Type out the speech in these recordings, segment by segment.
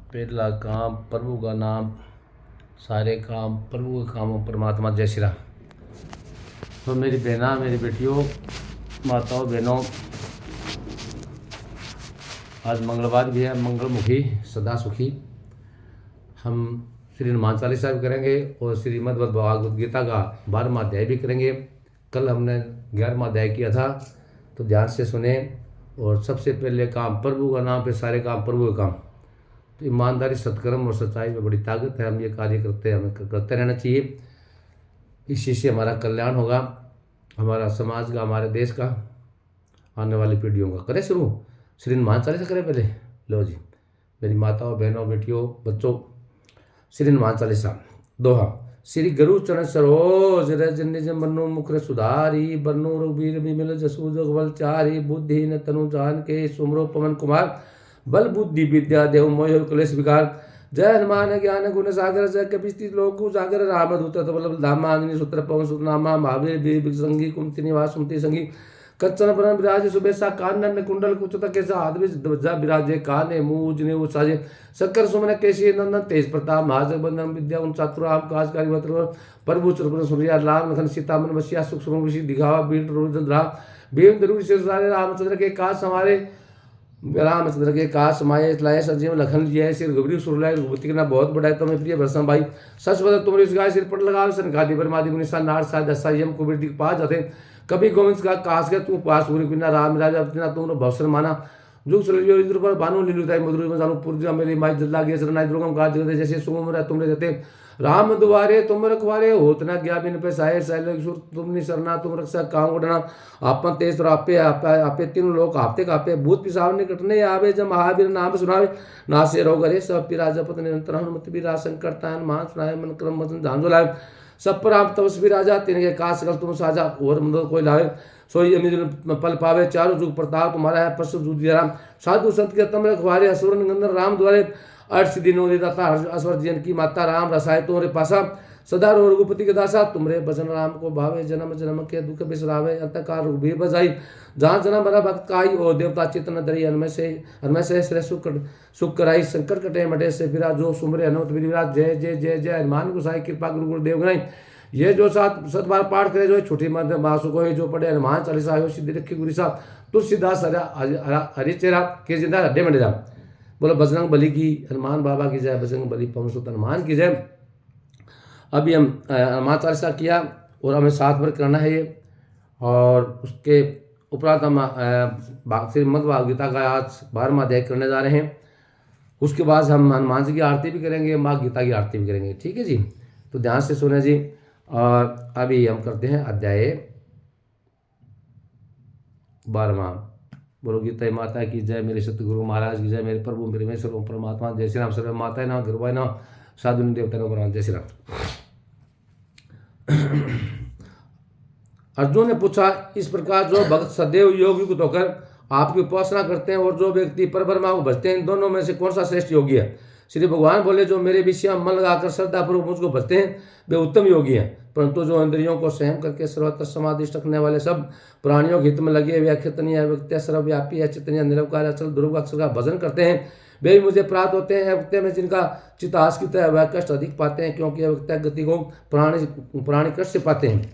पहला काम प्रभु का नाम, सारे काम प्रभु के काम। परमात्मा जय श्री राम। तो मेरी बहना, मेरी बेटियों, माताओं, बहनों, आज मंगलवार भी है। मंगलमुखी सदा सुखी। हम श्री हनुमान चालीसा भी करेंगे और श्रीमद् भगवद गीता का 12वां अध्याय भी करेंगे। कल हमने 11वां अध्याय किया था, तो ध्यान से सुने। और सबसे पहले काम प्रभु का नाम, पे सारे काम प्रभु का काम। तो ईमानदारी, सत्कर्म और सच्चाई में बड़ी ताकत है। हम ये कार्य करते हैं, हमें करते रहना चाहिए। इसी से हमारा कल्याण होगा, हमारा समाज का, हमारे देश का, आने वाली पीढ़ियों का। करें शुरू श्री हनुमान चालीसा करें पहले। लो जी, मेरी माताओं, बहनों, बेटियों, बच्चों, श्री हनुमान चालीसा दोहा। श्री गुरु चरण सरोज रज निज मनु मुकुर सुधारी, बनु रघुबीर बिमल जसु जो बल चारी, बुद्धिहीन तनु जान के सुमरो पवन कुमार, बल बुद्धि विद्या देव मोह कलेश विकार। जय हनुमान ज्ञान गुण सागर, जय कपीति लोक उजागर, रामदूत बल धामा अंजनी सूत्र पवन सुत नामा, महावीर वीर संगी कुमति निवास सुमति संगी, कंचन बरन विराज सुबेसा, कानन कुंडल कुचत केसा, हाथ में ध्वजा विराजे, काने मुंह ने साजे, शक्कर सुमन केशी नंदन, तेज प्रताप महाजग बंदन, विद्या उन चातुराम काजकारी वत्र, प्रभु चरपन सूर्या राम लखन सीता मन बसिया, सुख सुमन ऋषि दिखावा, बीट रोजंद्रा भीम दरुण सिर सारे, रामचंद्र के काज हमारे, रामचंद्र के काश माये लाए संजीव लखन जिया, सिर गबरी सुरलाय रघुपति के नाम बहुत बड़ा है। तुम्हें प्रिय भरसम भाई सच बदल तुमरे इस गाय सिर पर लगाओ, सनकादि परमादि मुनिसा नार सा दसा यम कुबेर दिख पास जाते, कभी गोविंद का काश के तू पास पूरी बिना राम राजा अपना तुमने भवसन माना, जुग सलियो इधर पर भानु लीलुताई मधुर में जानो पूर्जा मेरी माई जल्ला गे सरनाई दुर्गम काज जगत जैसे सुगम तुमरे देते, राम दुआरे तुम रखवारे होत न गया बिन पे साहिर सैल सुर तुमने सरना तुम रक्षा काम उठना, आपन तेज आपे आपे तीनों लोग आपते कापे, भूत पिसाव निकटने आवे, जब महावीर नाम सुनावे, नासे रोग हरे सब पिरा जपत निरंतर हनुमत बीरा संकट तान मान सुनाए, मन क्रम वचन ध्यान लाए, सब पर आप तपस्वी राजा, तिनके काश सकल तुम साजा, और मदद कोई लावे, सोई अमित पल पावे, चारों जुग प्रताप तुम्हारा है, पशु दूध राम, साधु संत के तम रखवारे, असुर निकंदन राम द्वारे, अर्थ सिद्धि नो दाता असवर जन की माता, राम रसाय तुम्हारे पासा, सदा रो रघुपति के दासा, तुमरे भजन राम को भावे, जन्म जन्म के दुख बिसरावे, अंतकाल रघुबीर बजाई, जहाँ जन्म भरा भक्त काई, और देवता चितन धरी, हनुमय से श्रेय सुख कराई, संकट कटे मटे से फिरा, जो सुमरे हनुमत विराज, जय जय जय जय हनुमान गोसाई, कृपा गुरु गुरुदेव गणाई। ये जो सत बार पाठ करे, जो छोटी मध्य मासु को, जो पढ़े हनुमान चालीसा हो, सिद्धि रखी गुरीसा, तुलसीदास हरि चेरा के जिंदा हड्डे मंडे राम। बोलो बजरंग बली की, हनुमान बाबा की जय, बजरंग बली पवन सुत हनुमान की जय। अभी हम हनुमान चालीसा किया और हमें 7 बार करना है ये, और उसके उपरांत हम श्रीमद् भगवद गीता का आज 12वां अध्याय करने जा रहे हैं। उसके बाद हम हनुमान जी की आरती भी करेंगे, माँ गीता की आरती भी करेंगे। ठीक है जी, तो ध्यान से सुने जी। और अभी हम करते हैं अध्याय 12वां। बोलो गीता माता की जय, मेरे सतगुरु महाराज की जय, मेरे प्रभु मेरे में सर्व परमात्मा जय श्री राम। सर्व माता ना गुरुवाय ना साधु देवता ना, जय श्री राम। अर्जुन ने पूछा, इस प्रकार जो भक्त सदैव योग युक्त होकर आपकी उपासना करते हैं और जो व्यक्ति परब्रह्मा को भजते हैं, इन दोनों में से कौन सा श्रेष्ठ योगी है? श्री भगवान बोले, जो मेरे विषय में मन लगाकर श्रद्धापूर्वक मुझको भजते हैं वे उत्तम योगी हैं, परंतु जो इंद्रियों को सहन करके सर्वत्र समाधिष्ठ रखने वाले, सब प्राणियों के हित में लगे हुए, अक्षतनीय व्यक्ति, सर्वव्यापी, अचितनीय, निरवकार, अचल, ध्रुव अक्षर का भजन करते हैं, वे भी मुझे प्राप्त होते हैं। व्यक्ति में जिनका चित्त आस्कित है वह कष्ट अधिक पाते हैं, क्योंकि व्यक्ति गति को प्राणी कष्ट से पाते हैं।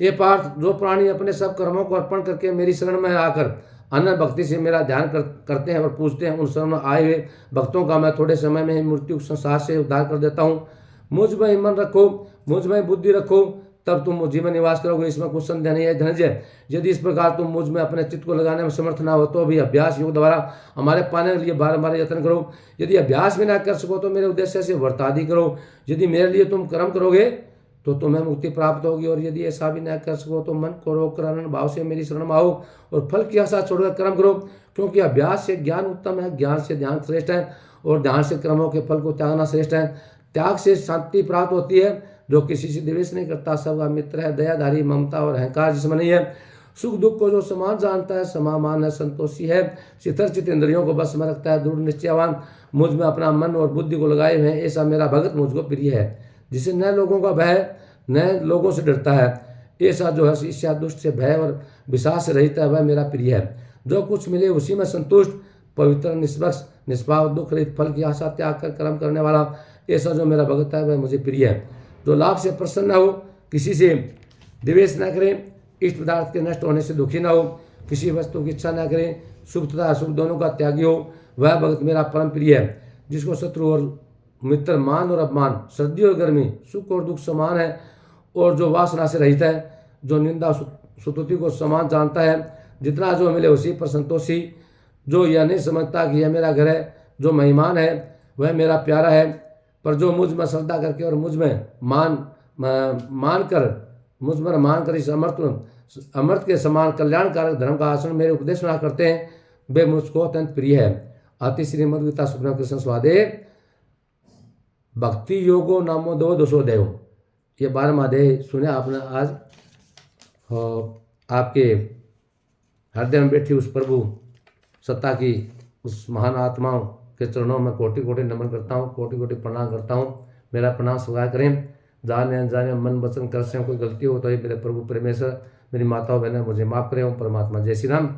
ये पार्थ, जो प्राणी अपने सब कर्मों को अर्पण करके मेरी शरण में आकर अनन्य भक्ति से मेरा ध्यान करते हैं और पूजते हैं, उन शरण में आए हुए भक्तों का मैं थोड़े समय में ही मृत्यु संसार से उद्धार कर देता हूँ। मुझ में मन रखो, मुझ में बुद्धि रखो, तब तुम मुझ में निवास करोगे, इसमें कुछ संदेह नहीं है। धनंजय, यदि इस प्रकार तुम मुझ में अपने चित्त को लगाने में समर्थ ना हो तो भी अभ्यास योग द्वारा हमारे पाने के लिए बार यत्न करो। यदि अभ्यास भी ना कर सको तो मेरे उद्देश्य से वर्तादि करो। यदि मेरे लिए तुम कर्म करोगे तो तुम्हें मुक्ति प्राप्त होगी, और यदि ऐसा भी न कर सको तो मन को रोककर अनन्य भाव से मेरी शरण में आओ और फल की आशा छोड़कर कर्म करो, क्योंकि अभ्यास से ज्ञान उत्तम है, ज्ञान से ध्यान श्रेष्ठ है, और ध्यान से कर्मों के फल को त्यागना श्रेष्ठ है। त्याग से शांति प्राप्त होती है, जो किसी से द्वेष नहीं करता, सबका मित्र है, दयाधारी, ममता और अहंकार जिसमें नहीं है, सुख दुख को जो समान जानता है, समामान है, संतोषी है, शिथिल चित्त इंद्रियों को बस में रखता है, दृढ़ निश्चयवान, मुझ में अपना मन और बुद्धि को लगाए हुए हैं, ऐसा मेरा भगत मुझको प्रिय है। जिसे न लोगों का भय, न लोगों से डरता है, ऐसा जो है ईर्ष्या दुष्ट से भय और विश्वास से रहित है, वह मेरा प्रिय है। जो कुछ मिले उसी में संतुष्ट, पवित्र, निष्पक्ष, निष्पाप दुख रहित फल की आशा त्याग कर कर्म करने वाला, ऐसा जो मेरा भगत है वह मुझे प्रिय है। जो लाभ से प्रसन्न हो, किसी से द्वेष न करें, इष्ट पदार्थ के नष्ट होने से दुखी न हो, किसी वस्तु की इच्छा न करें, सुख तथा अशुभ दोनों का त्यागी हो, वह भगत मेरा परम प्रिय है। जिसको शत्रु और मित्र, मान और अपमान, सर्दी और गर्मी, सुख और दुख समान है, और जो वासना से रहित है, जो निंदा स्तुति को समान जानता है, जितना जो मिले उसी पर संतोषी, जो यह नहीं समझता कि यह मेरा घर है, जो मेहमान है वह मेरा प्यारा है, पर जो मुझ में श्रद्धा करके और मुझ में मान कर इस अमृत के समान कल्याणकारक धर्म का आचरण मेरे उपदेश में करते हैं, वे मुझको अत्यंत प्रिय है। अति श्रीमद् गीता सुखना कृष्ण स्वादे भक्ति योगो नामो दो दशो देव। ये 12वां अध्याय सुने आपने आज। आपके हृदय में बैठी उस प्रभु सत्ता की उस महान आत्माओं के चरणों में कोटि कोटि नमन करता हूँ, कोटि कोटि प्रणाम करता हूँ। मेरा प्रणाम स्वीकार करें। जाने अनजाने मन वचन कर से कोई गलती हो तो ये मेरे प्रभु परमेश्वर, मेरी माताओं बहनें मुझे माफ़ करें। परमात्मा जय श्री राम।